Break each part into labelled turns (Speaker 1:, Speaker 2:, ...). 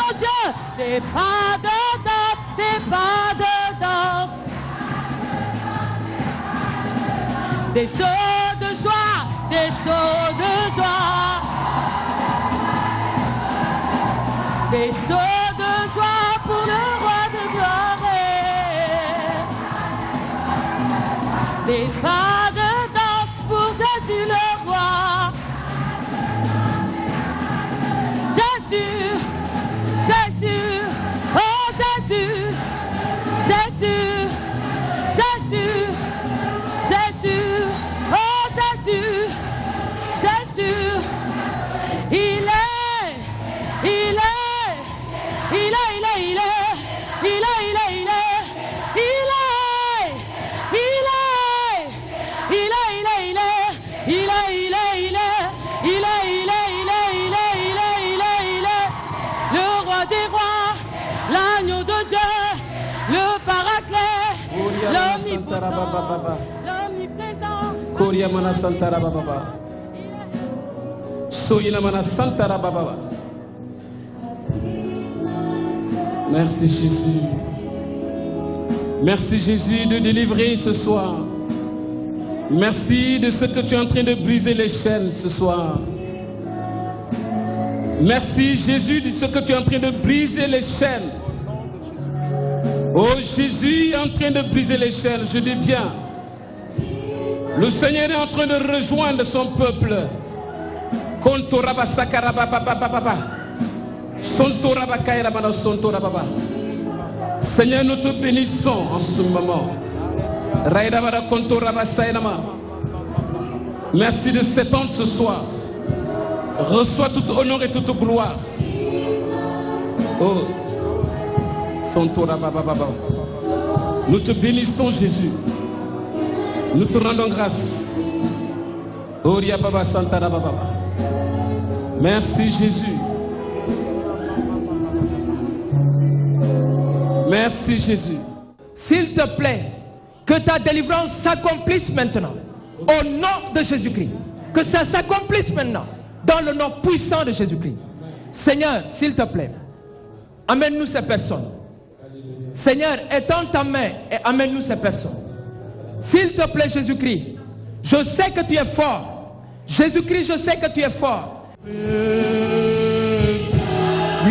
Speaker 1: mon Dieu, des pas de danse, des pas de danse. Des sauts de joie, des sauts de joie. Des sauts de joie pour le roi de gloire. Des pas de danse pour Jésus le roi. Jésus, Jésus, oh Jésus, Jésus, Jésus, Jésus, oh Jésus, Jésus, il est, il est, il est, il est, il est, il est, il est, il est, il est.
Speaker 2: Merci Jésus. Merci Jésus de délivrer ce soir. Merci de ce que tu es en train de briser les chaînes ce soir. Merci Jésus de ce que tu es en train de briser les chaînes. Oh Jésus est en train de briser les chaînes, je dis bien. Le Seigneur est en train de rejoindre son peuple. Seigneur, nous te bénissons en ce moment. Merci de s'étendre ce soir. Reçois tout honneur et toute gloire. Oh. Nous te bénissons Jésus. Nous te rendons grâce. Merci Jésus. Merci Jésus.
Speaker 3: S'il te plaît, que ta délivrance s'accomplisse maintenant. Au nom de Jésus-Christ. Que ça s'accomplisse maintenant. Dans le nom puissant de Jésus-Christ. Seigneur, s'il te plaît, amène-nous ces personnes. Seigneur, étends ta main et amène-nous ces personnes. S'il te plaît, Jésus-Christ, je sais que tu es fort. Jésus-Christ, je sais que tu es fort.
Speaker 4: Puis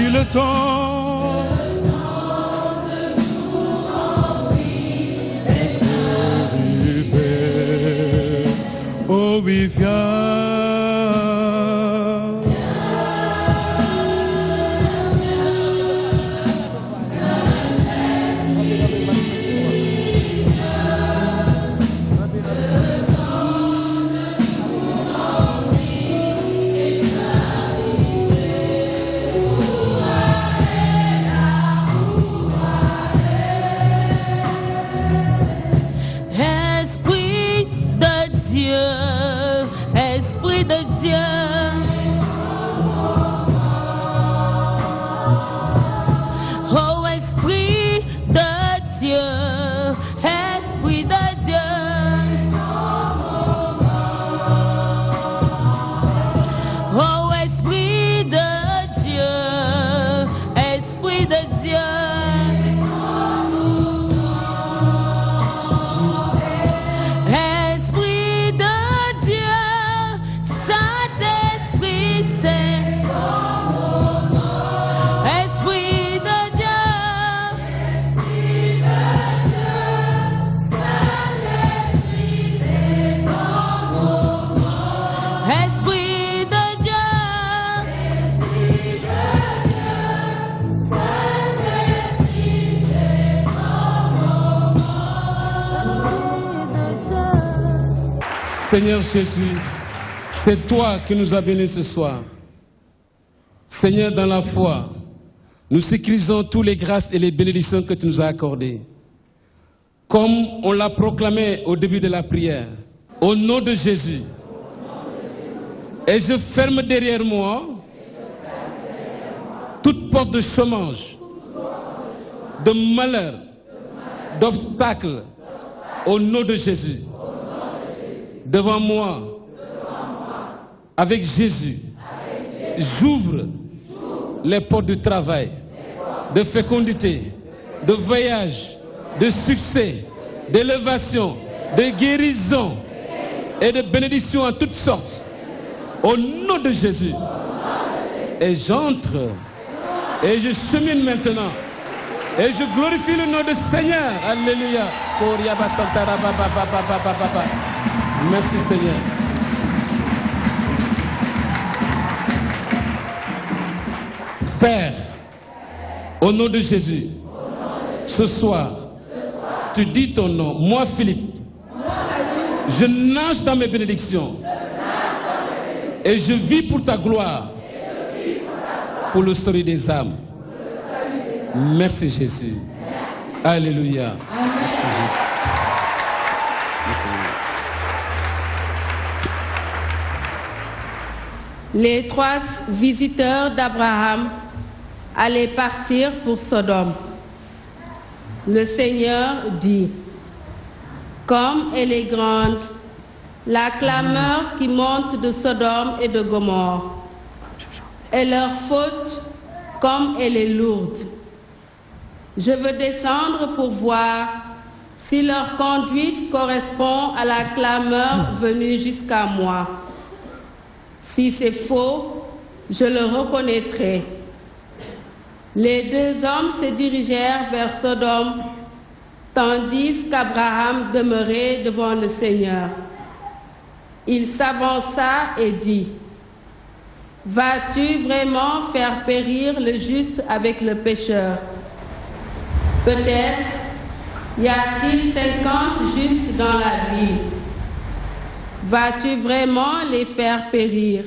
Speaker 4: le temps de nous remplir et te libérer. Oh oui, viens.
Speaker 1: Esprit de Dieu, oh Esprit de Dieu, Esprit de Dieu, oh Esprit de Dieu, Esprit de Dieu.
Speaker 2: Seigneur Jésus, c'est toi qui nous as bénis ce soir. Seigneur, dans la foi, nous sécurisons toutes les grâces et les bénédictions que tu nous as accordées. Comme on l'a proclamé au début de la prière, au nom de Jésus. Et je ferme derrière moi toute porte de chômage, de malheur, d'obstacles, au nom de Jésus. Devant moi, avec Jésus, j'ouvre les portes du travail. de fécondité, de voyage, de succès, d'élévation, de guérison et de bénédiction en toutes sortes. Au nom de Jésus. Et j'entre et je chemine maintenant. Et je glorifie le nom du Seigneur. Alléluia. Merci Seigneur. Père, au nom de Jésus, ce soir, tu dis ton nom. Moi, Philippe, je nage dans mes bénédictions. Et je vis pour ta gloire. Pour le salut des âmes. Merci Jésus. Alléluia. Merci Jésus.
Speaker 5: Les 3 visiteurs d'Abraham allaient partir pour Sodome. Le Seigneur dit, comme elle est grande, la clameur qui monte de Sodome et de Gomorrhe, et leur faute comme elle est lourde. Je veux descendre pour voir si leur conduite correspond à la clameur venue jusqu'à moi. Si c'est faux, je le reconnaîtrai. Les 2 hommes se dirigèrent vers Sodome, tandis qu'Abraham demeurait devant le Seigneur. Il s'avança et dit, « Vas-tu vraiment faire périr le juste avec le pécheur? Peut-être y a-t-il 50 justes dans la ville. Vas-tu vraiment les faire périr?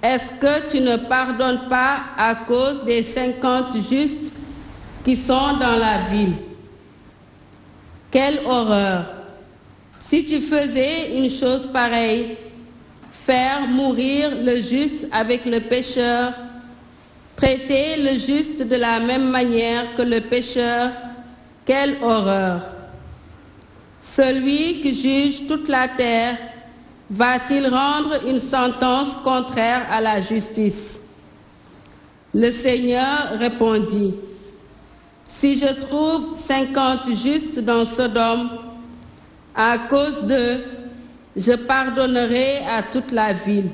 Speaker 5: Est-ce que tu ne pardonnes pas à cause des 50 justes qui sont dans la ville? Quelle horreur! Si tu faisais une chose pareille, faire mourir le juste avec le pécheur, traiter le juste de la même manière que le pécheur, quelle horreur! Celui qui juge toute la terre va-t-il rendre une sentence contraire à la justice? Le Seigneur répondit, « Si je trouve 50 justes dans Sodome, à cause d'eux, je pardonnerai à toute la ville. »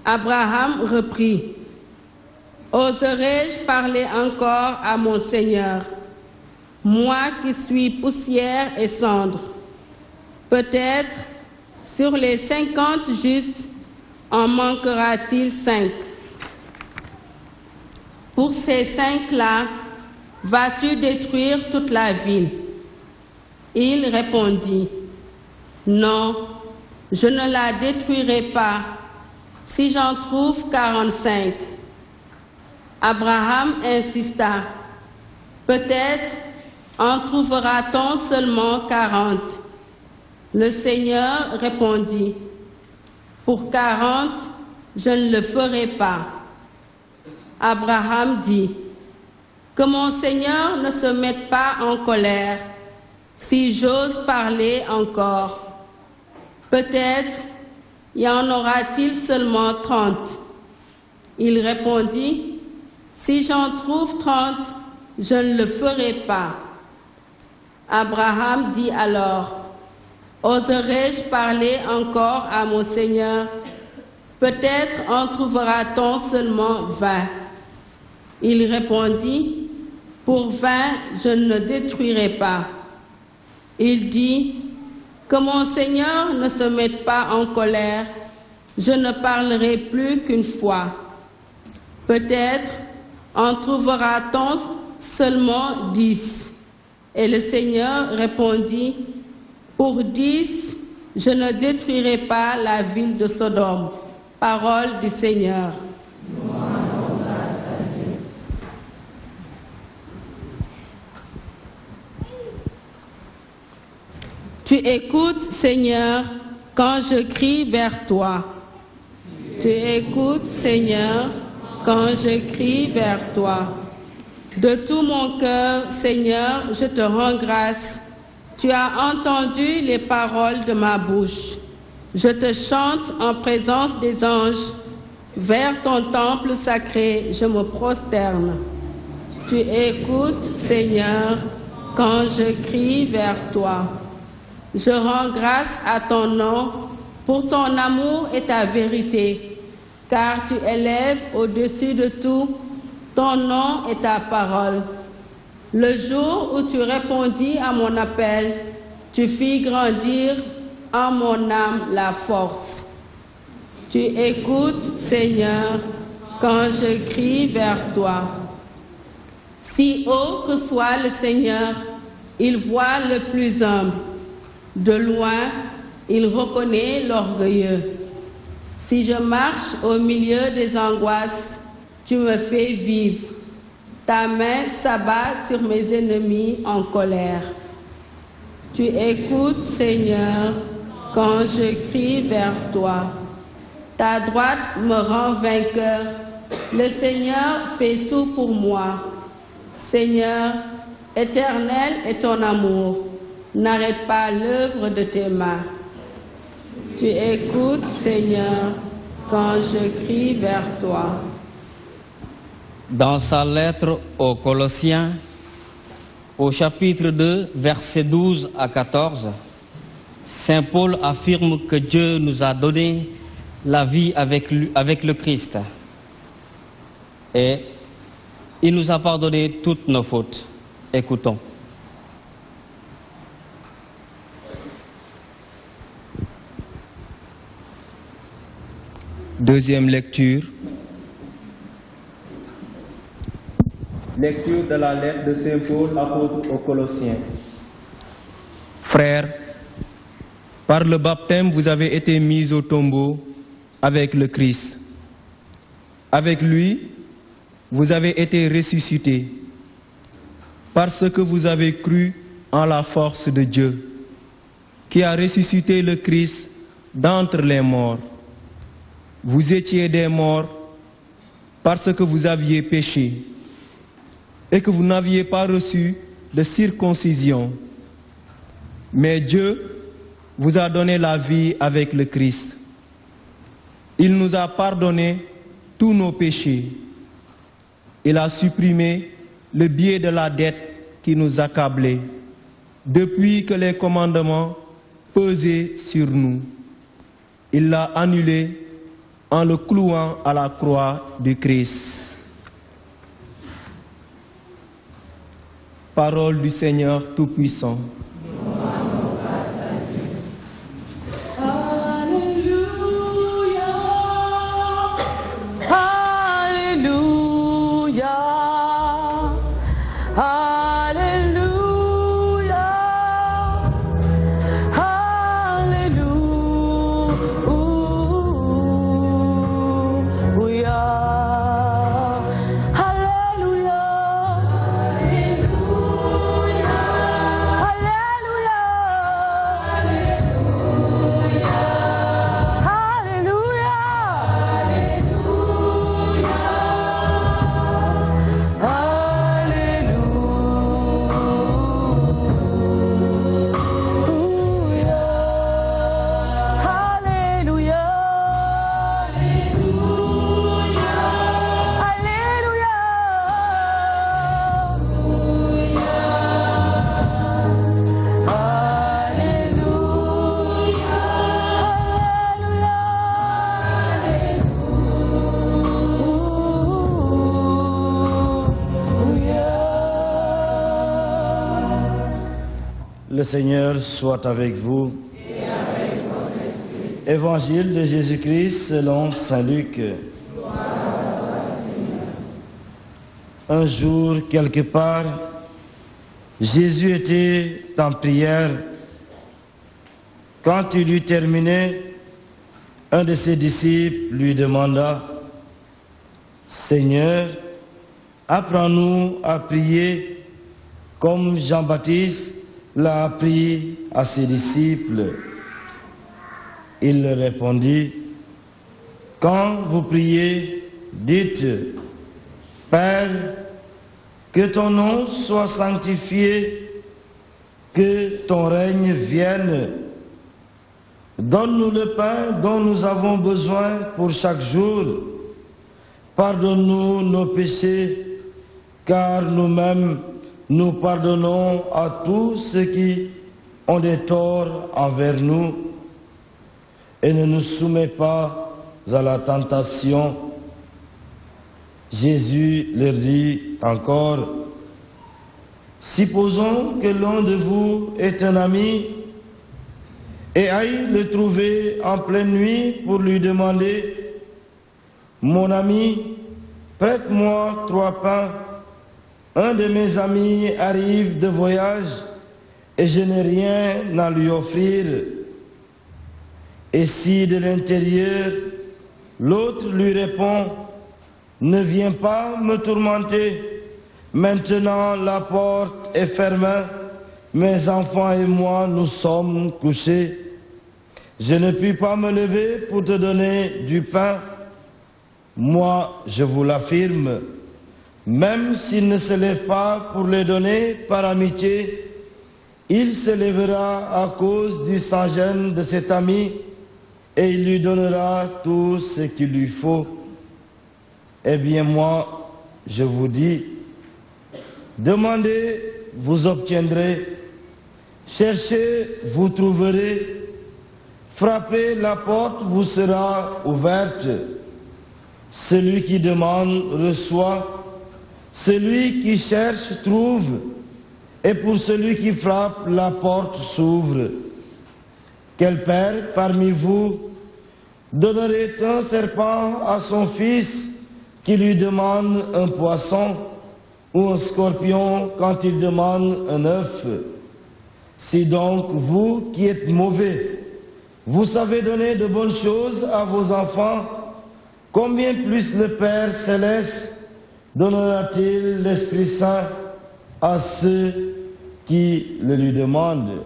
Speaker 5: Abraham reprit, « Oserais-je parler encore à mon Seigneur, moi qui suis poussière et cendre? Peut-être sur les 50 justes, en manquera-t-il 5. Pour ces 5-là, vas-tu détruire toute la ville? » Il répondit, « Non, je ne la détruirai pas, si j'en trouve 45. » Abraham insista, « Peut-être en trouvera-t-on seulement 40. » Le Seigneur répondit, « Pour 40, je ne le ferai pas. » Abraham dit, « Que mon Seigneur ne se mette pas en colère, si j'ose parler encore. Peut-être y en aura-t-il seulement 30. » Il répondit, « Si j'en trouve 30, je ne le ferai pas. » Abraham dit alors, « Oserais-je parler encore à mon Seigneur? Peut-être en trouvera-t-on seulement 20. » Il répondit, « Pour 20, je ne détruirai pas. » Il dit, « Que mon Seigneur ne se mette pas en colère, je ne parlerai plus qu'une fois. Peut-être en trouvera-t-on seulement 10. » Et le Seigneur répondit, « Pour 10, je ne détruirai pas la ville de Sodome. » Parole du Seigneur. Tu écoutes, Seigneur, quand je crie vers toi. Tu écoutes, Seigneur, quand je crie vers toi. De tout mon cœur, Seigneur, je te rends grâce. Tu as entendu les paroles de ma bouche. Je te chante en présence des anges. Vers ton temple sacré, je me prosterne. Tu écoutes, Seigneur, quand je crie vers toi. Je rends grâce à ton nom pour ton amour et ta vérité, car tu élèves au-dessus de tout ton nom et ta parole. Le jour où tu répondis à mon appel, tu fis grandir en mon âme la force. Tu écoutes, Seigneur, quand je crie vers toi. Si haut que soit le Seigneur, il voit le plus humble. De loin, il reconnaît l'orgueilleux. Si je marche au milieu des angoisses, tu me fais vivre. Ta main s'abat sur mes ennemis en colère. Tu écoutes, Seigneur, quand je crie vers toi. Ta droite me rend vainqueur. Le Seigneur fait tout pour moi. Seigneur, éternel est ton amour. N'arrête pas l'œuvre de tes mains. Tu écoutes, Seigneur, quand je crie vers toi.
Speaker 6: Dans sa lettre aux Colossiens, au chapitre 2, versets 12 à 14, Saint Paul affirme que Dieu nous a donné la vie avec le Christ. Et il nous a pardonné toutes nos fautes. Écoutons.
Speaker 7: Deuxième lecture. Lecture de la lettre de Saint Paul, apôtre aux Colossiens. Frères, par le baptême, vous avez été mis au tombeau avec le Christ. Avec lui, vous avez été ressuscités parce que vous avez cru en la force de Dieu, qui a ressuscité le Christ d'entre les morts. Vous étiez des morts parce que vous aviez péché et que vous n'aviez pas reçu de circoncision. Mais Dieu vous a donné la vie avec le Christ. Il nous a pardonné tous nos péchés. Il a supprimé le biais de la dette qui nous accablait depuis que les commandements pesaient sur nous. Il l'a annulé en le clouant à la croix du Christ. Parole du Seigneur Tout-Puissant.
Speaker 8: Le Seigneur soit avec vous.
Speaker 1: Et avec votre esprit.
Speaker 8: Évangile de Jésus-Christ selon saint Luc.
Speaker 1: Gloire à toi, Seigneur.
Speaker 8: Un jour, quelque part, Jésus était en prière. Quand il eut terminé, un de ses disciples lui demanda: Seigneur, apprends-nous à prier comme Jean-Baptiste l'a appris à ses disciples. Il leur répondit: quand vous priez, dites: Père, que ton nom soit sanctifié, que ton règne vienne. Donne-nous le pain dont nous avons besoin pour chaque jour. pardonne-nous nos péchés, car nous-mêmes nous pardonnons à tous ceux qui ont des torts envers nous, et ne nous soumets pas à la tentation. Jésus leur dit encore, supposons que l'un de vous est un ami et aille le trouver en pleine nuit pour lui demander, mon ami, prête-moi 3 pains. Un de mes amis arrive de voyage et je n'ai rien à lui offrir. Et si de l'intérieur, l'autre lui répond, ne viens pas me tourmenter, maintenant la porte est fermée, mes enfants et moi nous sommes couchés. Je ne puis pas me lever pour te donner du pain. Moi, je vous l'affirme, même s'il ne se lève pas pour le donner par amitié, il se lèvera à cause du sans-gêne de cet ami et il lui donnera tout ce qu'il lui faut. Eh bien moi, je vous dis, demandez, vous obtiendrez, cherchez, vous trouverez, frappez, la porte vous sera ouverte. Celui qui demande reçoit, celui qui cherche trouve, et pour celui qui frappe, la porte s'ouvre. Quel père parmi vous donnerait un serpent à son fils qui lui demande un poisson, ou un scorpion quand il demande un œuf? Si donc vous qui êtes mauvais, vous savez donner de bonnes choses à vos enfants, combien plus le Père Céleste donnera-t-il l'Esprit Saint à ceux qui le lui demandent?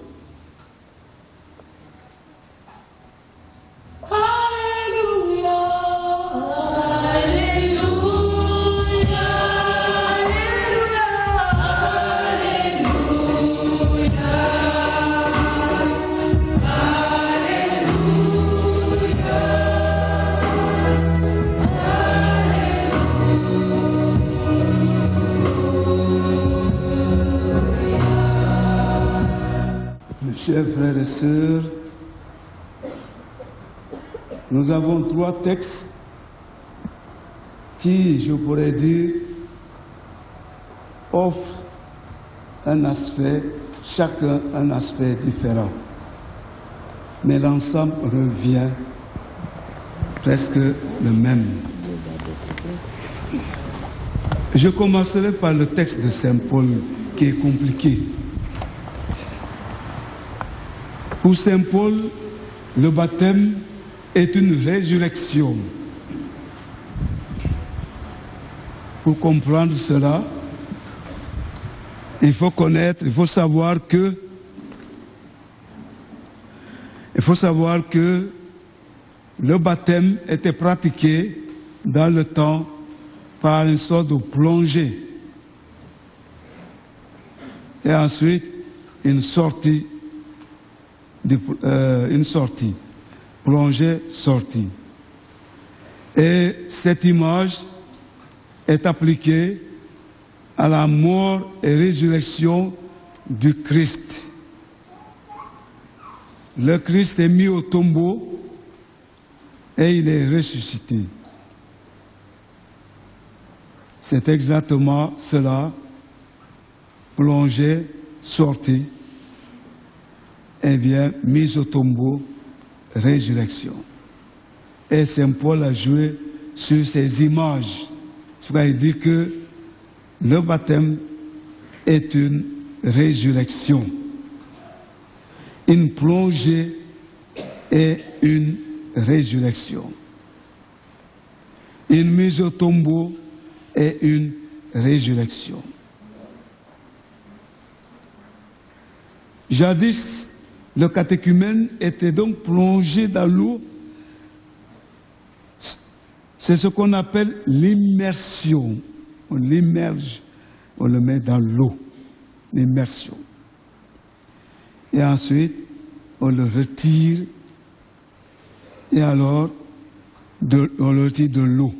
Speaker 9: Chers frères et sœurs, nous avons 3 textes qui, je pourrais dire, offrent un aspect, chacun un aspect différent. Mais l'ensemble revient presque le même. Je commencerai par le texte de Saint Paul qui est compliqué. Pour Saint Paul, le baptême est une résurrection. Pour comprendre cela, il faut savoir que le baptême était pratiqué dans le temps par une sorte de plongée. Et ensuite, une sortie, plongée, sortie. Et cette image est appliquée à la mort et résurrection du Christ. Le Christ est mis au tombeau et il est ressuscité. C'est exactement cela, plongée, sortie, et bien mise au tombeau, résurrection. Et Saint Paul a joué sur ces images. C'est pourquoi il dit que le baptême est une résurrection, une plongée et une résurrection, une mise au tombeau et une résurrection. Jadis, le catéchumène était donc plongé dans l'eau. C'est ce qu'on appelle l'immersion. On l'immerge, on le met dans l'eau, l'immersion. Et ensuite, on le retire, et alors, on le retire de l'eau.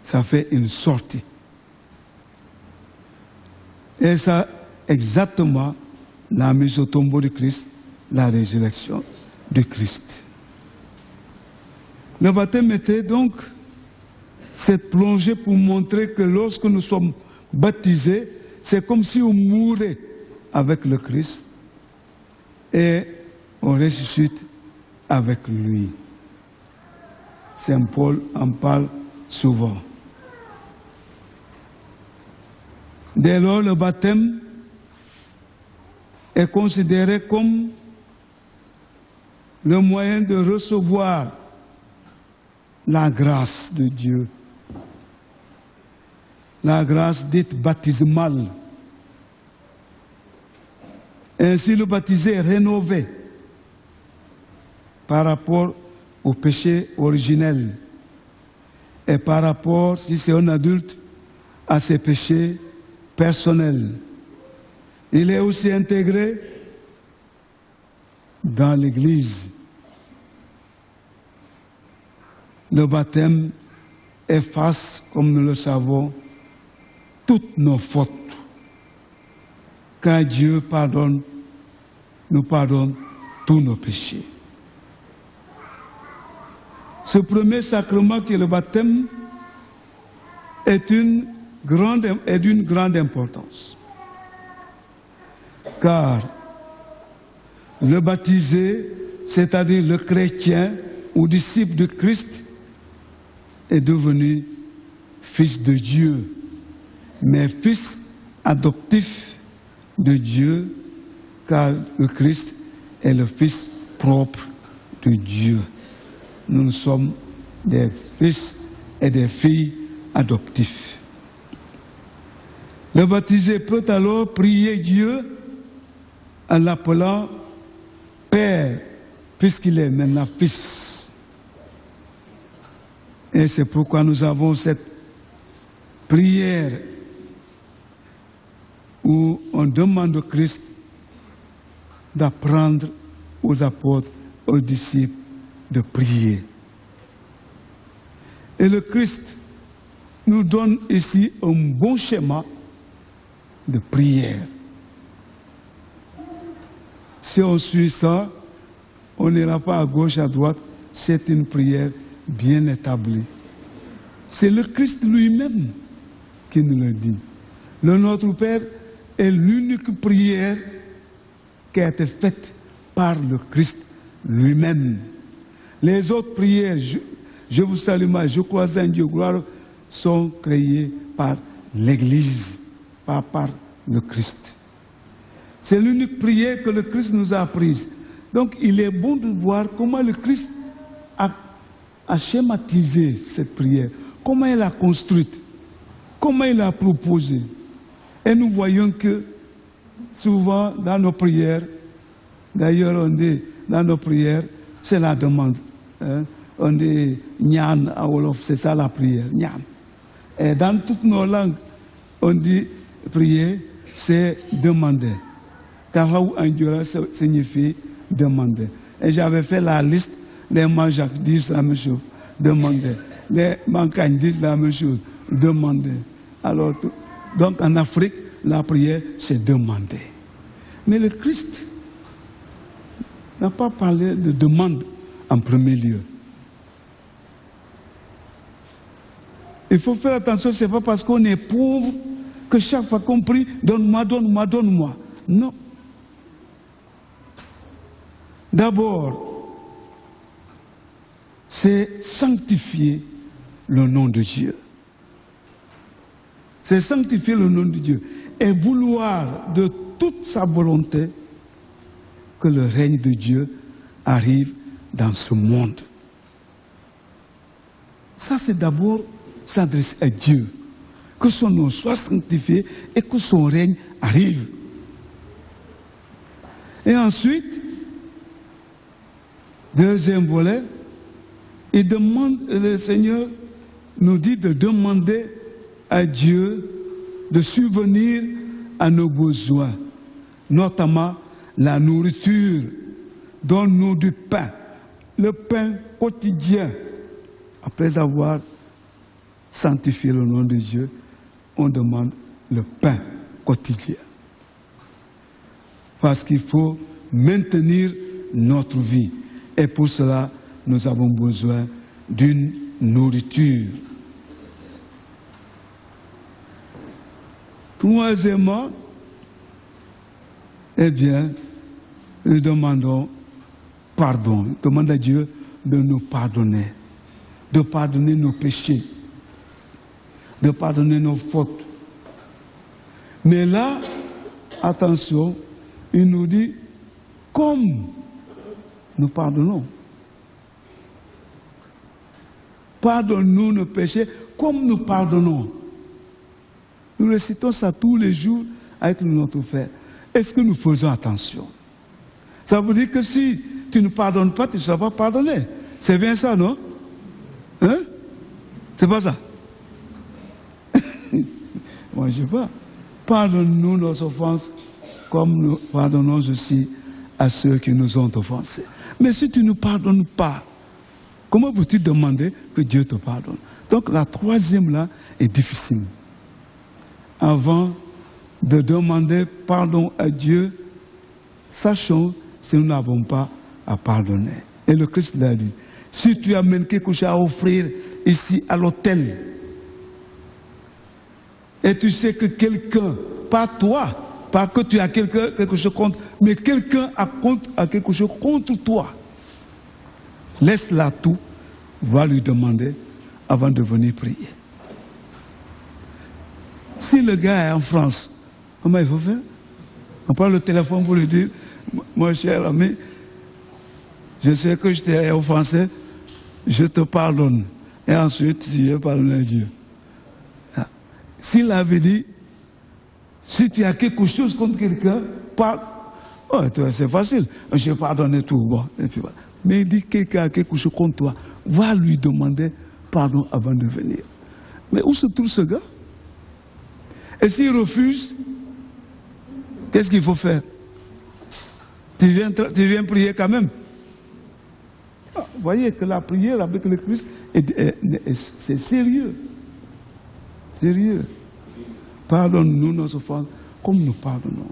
Speaker 9: ça fait une sortie. Et ça, exactement, la mise au tombeau de Christ, la résurrection de Christ. Le baptême était donc cette plongée pour montrer que lorsque nous sommes baptisés, c'est comme si on mourait avec le Christ et on ressuscite avec lui. Saint Paul en parle souvent. Dès lors, le baptême est considéré comme le moyen de recevoir la grâce de Dieu. La grâce dite baptismale. Ainsi, le baptisé est rénové par rapport au péché originel et par rapport, si c'est un adulte, à ses péchés personnels. Il est aussi intégré dans l'Église. Le baptême efface, comme nous le savons, toutes nos fautes. Car Dieu nous pardonne tous nos péchés. Ce premier sacrement qui est le baptême est d'une grande importance. Car le baptisé, c'est-à-dire le chrétien ou disciple de Christ, est devenu fils de Dieu, mais fils adoptif de Dieu, car le Christ est le fils propre de Dieu. Nous sommes des fils et des filles adoptifs. Le baptisé peut alors prier Dieu en l'appelant Père, puisqu'il est maintenant fils. Et c'est pourquoi nous avons cette prière où on demande au Christ d'apprendre aux apôtres, aux disciples, de prier. Et le Christ nous donne ici un bon schéma de prière. Si on suit ça, on n'ira pas à gauche, à droite, c'est une prière bien établie. C'est le Christ lui-même qui nous le dit. Le Notre Père est l'unique prière qui a été faite par le Christ lui-même. Les autres prières, je vous salue, je crois en Dieu, gloire, sont créées par l'Église, pas par le Christ. C'est l'unique prière que le Christ nous a apprise. Donc il est bon de voir comment le Christ a schématisé cette prière, comment il l'a construite, comment il l'a proposée. Et nous voyons que souvent dans nos prières, d'ailleurs on dit dans nos prières, c'est la demande. Hein? On dit Nyan à Wolof, c'est ça la prière, Nyan. Et dans toutes nos langues, on dit prier, c'est demander. Tahaou Anjura signifie demander. Et j'avais fait la liste, les Manjak disent la même chose, demander. Les Mankagnes disent la même chose, demander. Alors, donc en Afrique, la prière, c'est demander. Mais le Christ n'a pas parlé de demande en premier lieu. Il faut faire attention, ce n'est pas parce qu'on est pauvre que chaque fois qu'on prie, donne-moi, donne-moi, donne-moi. Non. D'abord, c'est sanctifier le nom de Dieu. C'est sanctifier le nom de Dieu et vouloir de toute sa volonté que le règne de Dieu arrive dans ce monde. Ça, c'est d'abord s'adresser à Dieu. Que son nom soit sanctifié et que son règne arrive. Et ensuite, deuxième volet, il demande, le Seigneur nous dit de demander à Dieu de subvenir à nos besoins, notamment la nourriture. Donne-nous du pain, le pain quotidien, après avoir sanctifier le nom de Dieu, on demande le pain quotidien. Parce qu'il faut maintenir notre vie. Et pour cela, nous avons besoin d'une nourriture. Troisièmement, eh bien, nous demandons pardon. Nous demandons à Dieu de nous pardonner, de pardonner nos péchés, de pardonner nos fautes. Mais là, attention, il nous dit, comme nous pardonnons. Pardonne-nous nos péchés comme nous pardonnons. Nous récitons ça tous les jours avec notre frère. Est-ce que nous faisons attention? Ça veut dire que si tu ne pardonnes pas, tu ne seras pas pardonné. C'est bien ça, non? Hein? C'est pas ça? Moi, je ne sais pas. Pardonne-nous nos offenses comme nous pardonnons aussi à ceux qui nous ont offensés. Mais si tu ne pardonnes pas, comment peux-tu demander que Dieu te pardonne? Donc la troisième là est difficile. Avant de demander pardon à Dieu, sachons si nous n'avons pas à pardonner. Et le Christ l'a dit. Si tu amènes quelque chose à offrir ici à l'autel, et tu sais que quelqu'un, pas toi, pas que tu as quelque chose contre, mais quelqu'un a quelque chose contre toi, laisse-la tout, va lui demander avant de venir prier. Si le gars est en France, comment il faut faire? On prend le téléphone pour lui dire, mon cher ami, je sais que je t'ai offensé, je te pardonne. Et ensuite, tu veux pardonner à Dieu. S'il avait dit, si tu as quelque chose contre quelqu'un, parle. Oh, c'est facile, je pardonne tout. Bon, et puis voilà. Mais il dit quelqu'un a quelque chose contre toi, va lui demander pardon avant de venir. Mais où se trouve ce gars? Et s'il refuse, qu'est-ce qu'il faut faire? Tu viens prier quand même. Vous voyez que la prière avec le Christ, c'est sérieux. Sérieux. Pardonne-nous nos offenses comme nous pardonnons.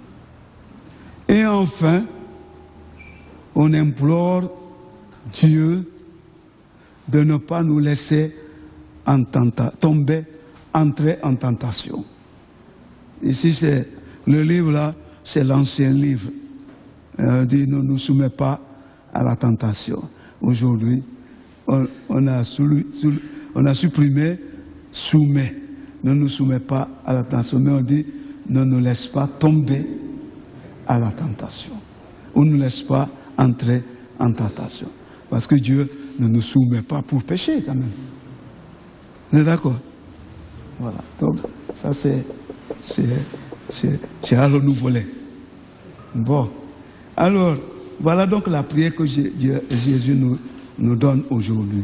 Speaker 9: Et enfin, on implore Dieu de ne pas nous laisser entrer en tentation. Ici, c'est le livre là, c'est l'ancien livre. On dit ne nous soumets pas à la tentation. Aujourd'hui, on a supprimé soumet. Ne nous soumets pas à la tentation. Mais on dit ne nous laisse pas tomber à la tentation. On ne nous laisse pas entrer en tentation. Parce que Dieu ne nous soumet pas pour pécher quand même. Vous êtes d'accord? Voilà. Donc, ça c'est à renouveler. Bon. Alors, voilà donc la prière que Jésus nous donne aujourd'hui.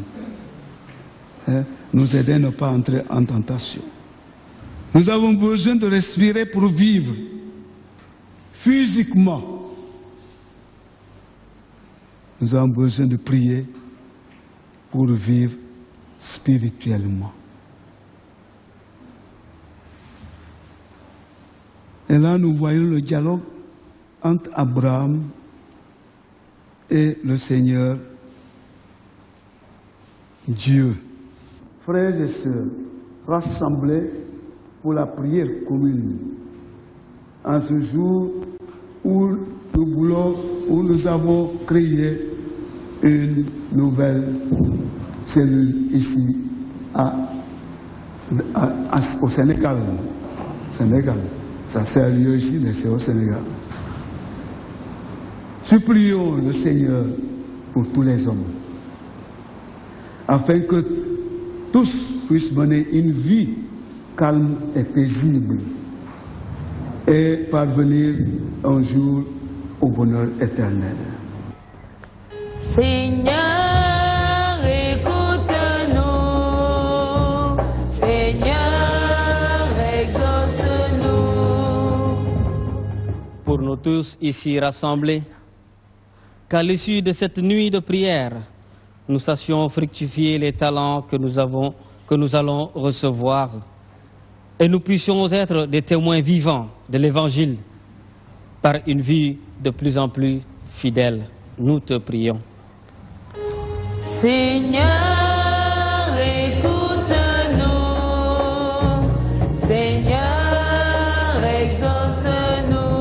Speaker 9: Hein? Nous aider à ne pas entrer en tentation. Nous avons besoin de respirer pour vivre physiquement. Nous avons besoin de prier pour vivre spirituellement. Et là, nous voyons le dialogue entre Abraham et le Seigneur Dieu. Frères et sœurs, rassemblés pour la prière commune, en ce jour où nous avons créé une nouvelle cellule ici au Sénégal. Ça s'est lieu ici, mais c'est au Sénégal. Supplions le Seigneur pour tous les hommes, afin que tous puissent mener une vie calme et paisible et parvenir un jour au bonheur éternel.
Speaker 1: Seigneur, écoute-nous. Seigneur, exauce-nous.
Speaker 6: Pour nous tous ici rassemblés, qu'à l'issue de cette nuit de prière, nous sachions fructifier les talents que que nous allons recevoir et nous puissions être des témoins vivants de l'Évangile par une vie de plus en plus fidèle. Nous te prions.
Speaker 1: Seigneur, écoute-nous. Seigneur, exauce-nous.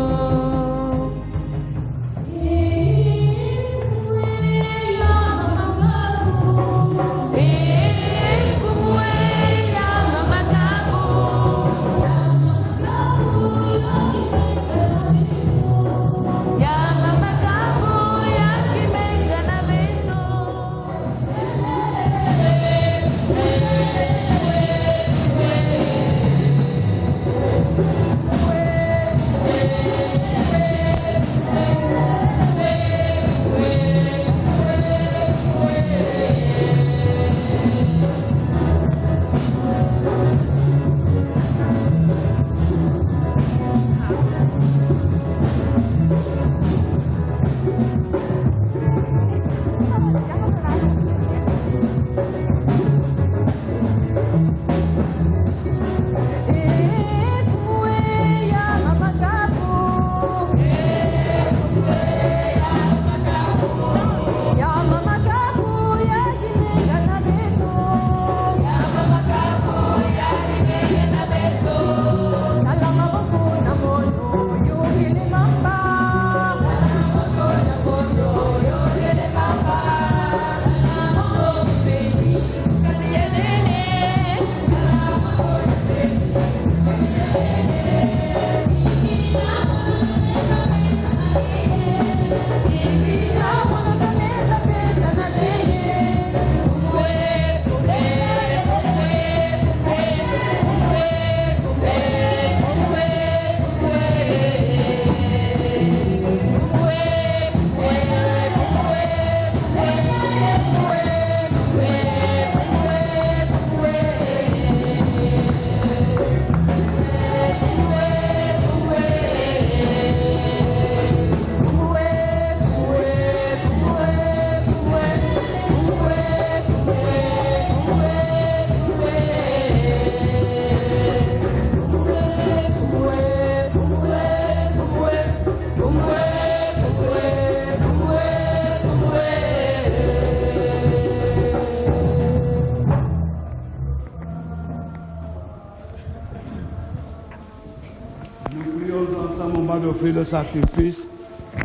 Speaker 9: D'offrir le sacrifice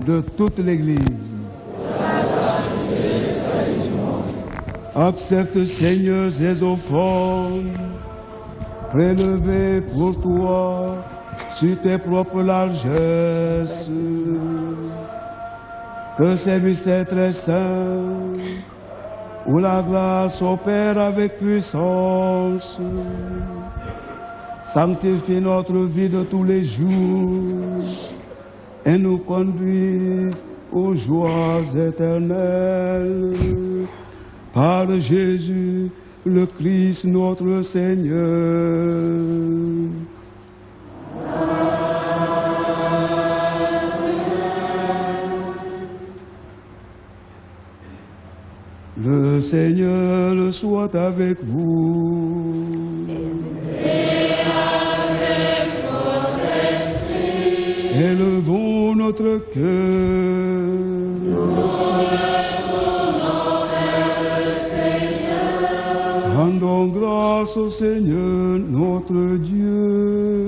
Speaker 9: de toute l'Église. Accepte, Seigneur, ces offrandes prélevées pour toi sur tes propres largesses. Que ces mystères très saints, où la grâce opère avec puissance, sanctifie notre vie de tous les jours et nous conduise aux joies éternelles. Par Jésus, le Christ, notre Seigneur. Le Seigneur soit avec vous. Élevons notre cœur. Rendons grâce au Seigneur notre Dieu.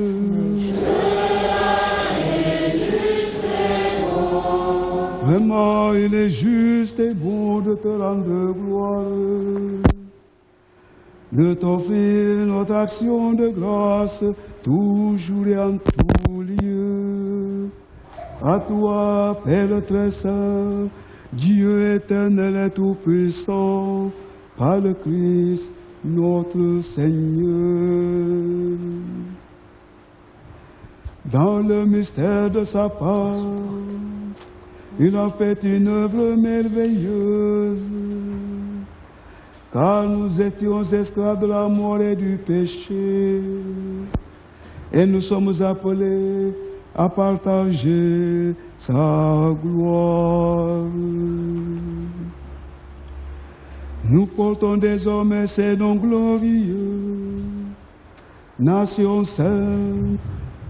Speaker 9: Vraiment, il est juste et bon de te rendre gloire, de t'offrir notre action de grâce toujours et en tout lieu. À toi, Père très saint, Dieu éternel et tout-puissant, par le Christ, notre Seigneur. Dans le mystère de sa part, il a fait une œuvre merveilleuse, car nous étions esclaves de la mort et du péché, et nous sommes appelés à partager sa gloire. Nous portons désormais ces noms glorieux. Nation sainte,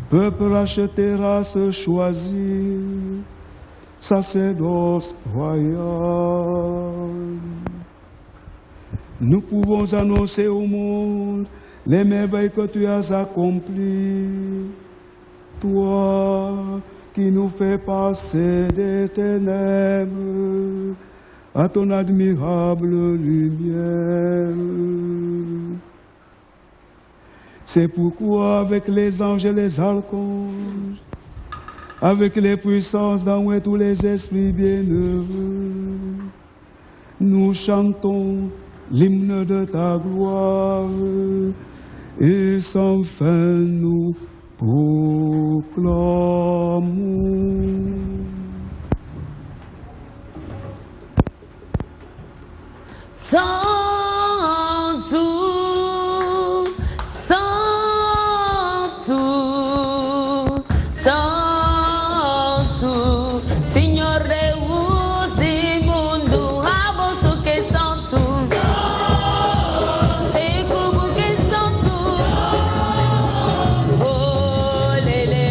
Speaker 9: peuple racheté, race choisie, sacerdoce royal. Nous pouvons annoncer au monde les merveilles que tu as accomplies. Toi qui nous fais passer des ténèbres à ton admirable lumière. C'est pourquoi avec les anges et les archanges, avec les puissances d'en haut et tous les esprits bienheureux, nous chantons l'hymne de ta gloire et sans fin nous proclamons.
Speaker 1: Santo, Santo, Santo, Senhor Deus do mundo, abençoe que santo, sei como que santo, oh lele.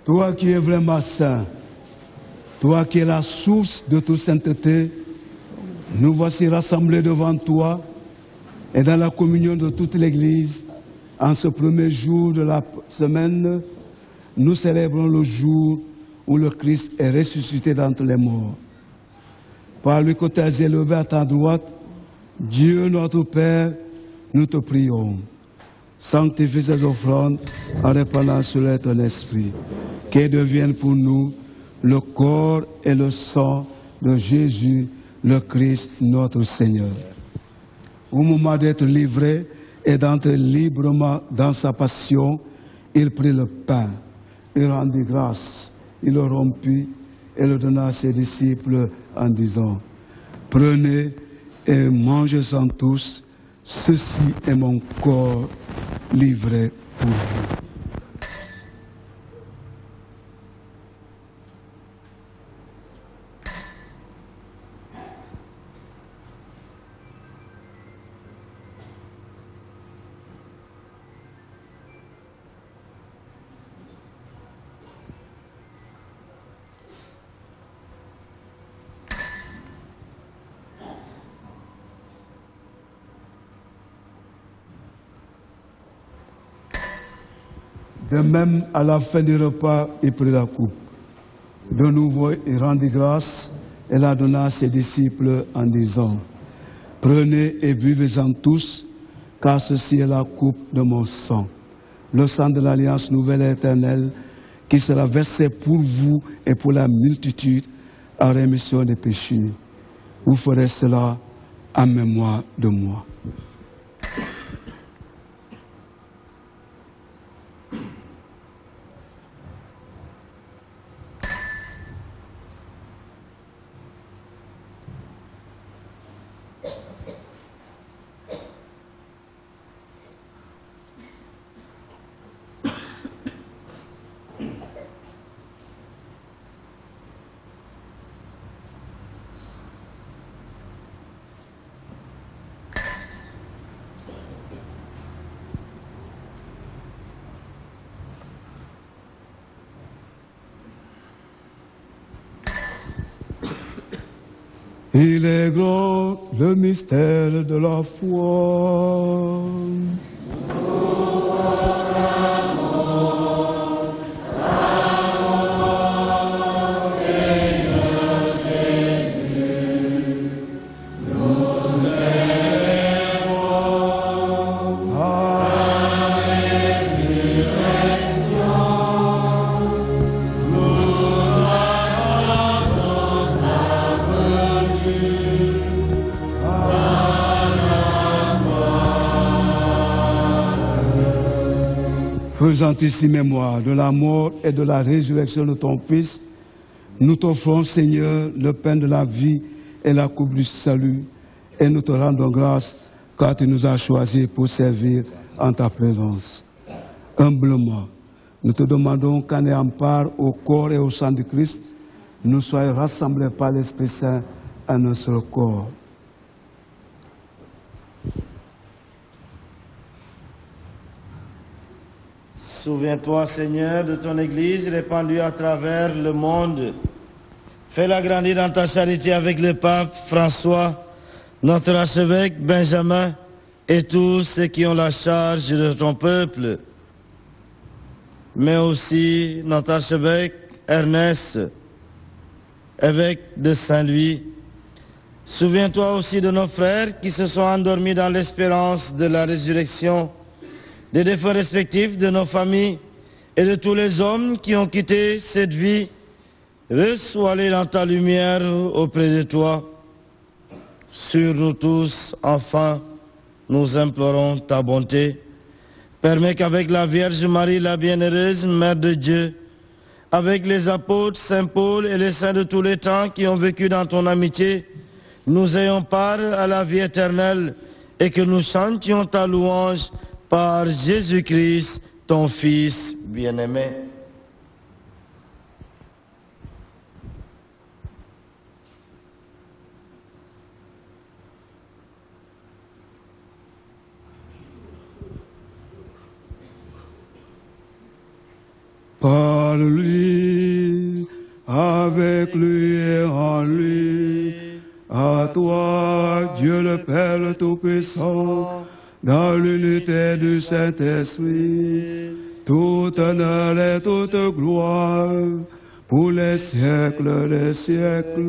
Speaker 9: Toi qui es vraiment saint, toi qui es la source de toute sainteté, nous voici rassemblés devant toi et dans la communion de toute l'Église. En ce premier jour de la semaine, nous célébrons le jour où le Christ est ressuscité d'entre les morts. Par lui que tu as élevé à ta droite, Dieu notre Père, nous te prions. Sanctifie ces offrandes en répandant sur elles ton esprit, qu'elles deviennent pour nous le corps et le sang de Jésus, le Christ, notre Seigneur. Au moment d'être livré et d'entrer librement dans sa passion, il prit le pain, il rendit grâce, il le rompit et le donna à ses disciples en disant: prenez et mangez-en tous, ceci est mon corps livré pour vous. De même, à la fin du repas, il prit la coupe. De nouveau, il rendit grâce et la donna à ses disciples en disant: prenez et buvez-en tous, car ceci est la coupe de mon sang, le sang de l'alliance nouvelle et éternelle, qui sera versé pour vous et pour la multitude en rémission des péchés. Vous ferez cela en mémoire de moi. Il est grand le mystère de la foi. Faisant ici mémoire de la mort et de la résurrection de ton Fils, nous t'offrons, Seigneur, le pain de la vie et la coupe du salut, et nous te rendons grâce car tu nous as choisis pour servir en ta présence. Humblement, nous te demandons qu'en ayant part au corps et au sang du Christ, nous soyons rassemblés par l'Esprit Saint en un seul corps.
Speaker 8: Souviens-toi, Seigneur, de ton Église répandue à travers le monde. Fais-la grandir dans ta charité avec le pape François, notre archevêque Benjamin et tous ceux qui ont la charge de ton peuple. Mais aussi notre archevêque Ernest, évêque de Saint-Louis. Souviens-toi aussi de nos frères qui se sont endormis dans l'espérance de la résurrection, des défunts respectifs de nos familles et de tous les hommes qui ont quitté cette vie. Reçois-les dans ta lumière auprès de toi. Sur nous tous, enfin, nous implorons ta bonté. Permets qu'avec la Vierge Marie, la bienheureuse Mère de Dieu, avec les apôtres, Saint Paul et les saints de tous les temps qui ont vécu dans ton amitié, nous ayons part à la vie éternelle et que nous chantions ta louange par Jésus-Christ, ton Fils bien-aimé.
Speaker 9: Par lui, avec lui et en lui, à toi, Dieu le Père Tout-Puissant, dans l'unité du Saint-Esprit, tout honneur et toute gloire, pour les siècles des siècles.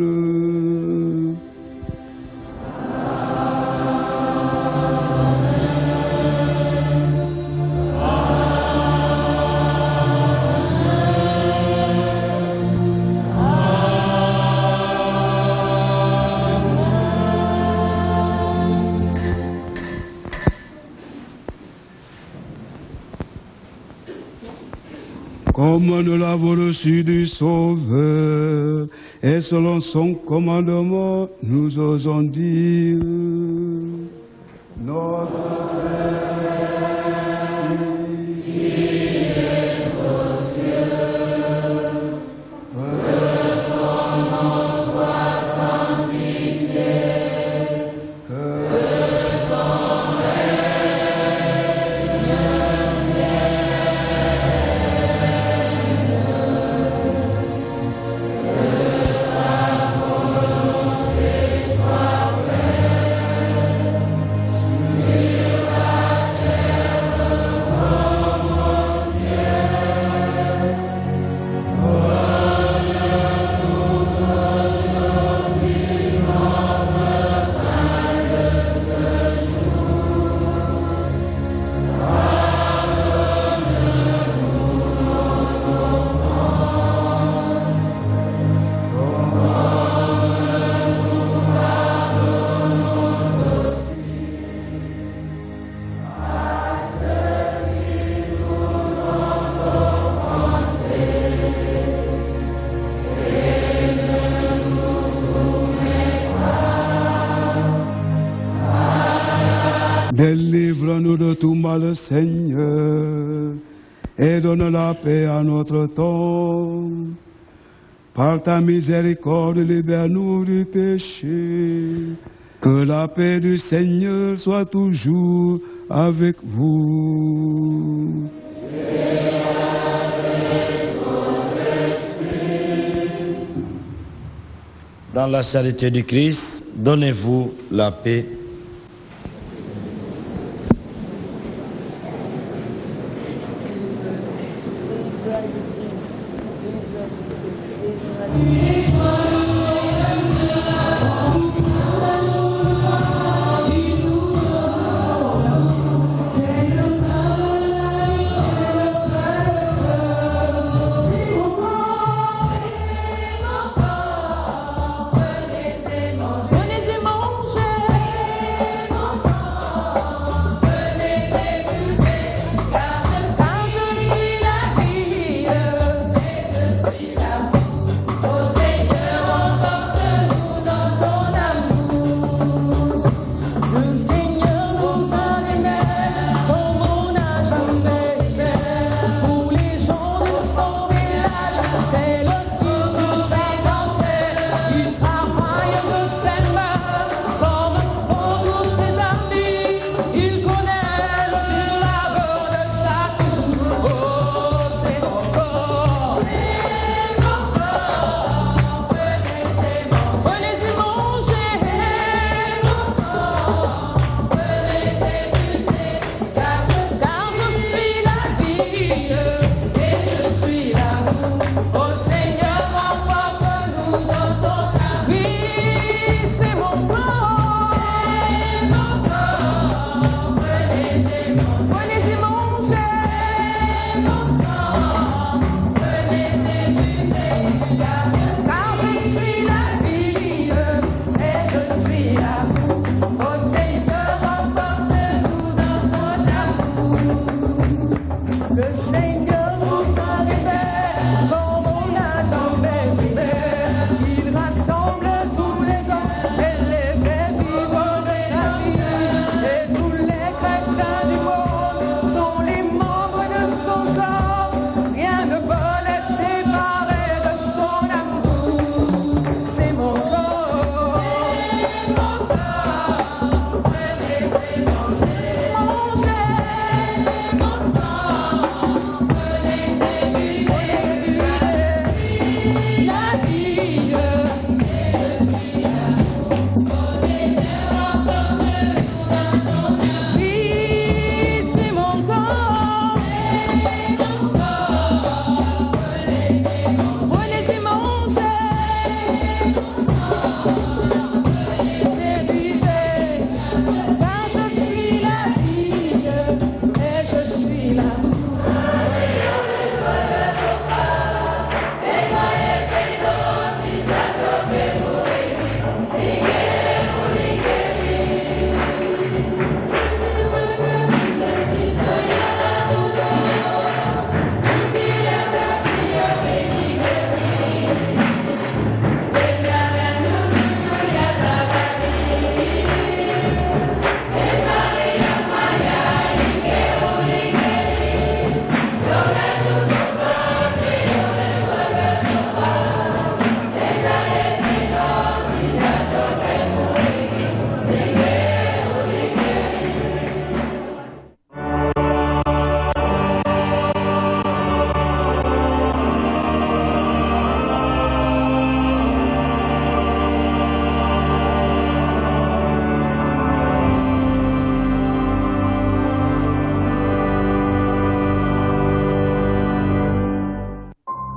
Speaker 9: Comme nous l'avons reçu du Sauveur, et selon son commandement, nous osons dire, notre Père, qui es aux cieux, que ton nom soit sanctifié, que ton règne vienne. Délivre-nous de tout mal, Seigneur, et donne la paix à notre temps. Par ta miséricorde, libère-nous du péché. Que la paix du Seigneur soit toujours avec vous.
Speaker 8: Dans la charité du Christ, donnez-vous la paix.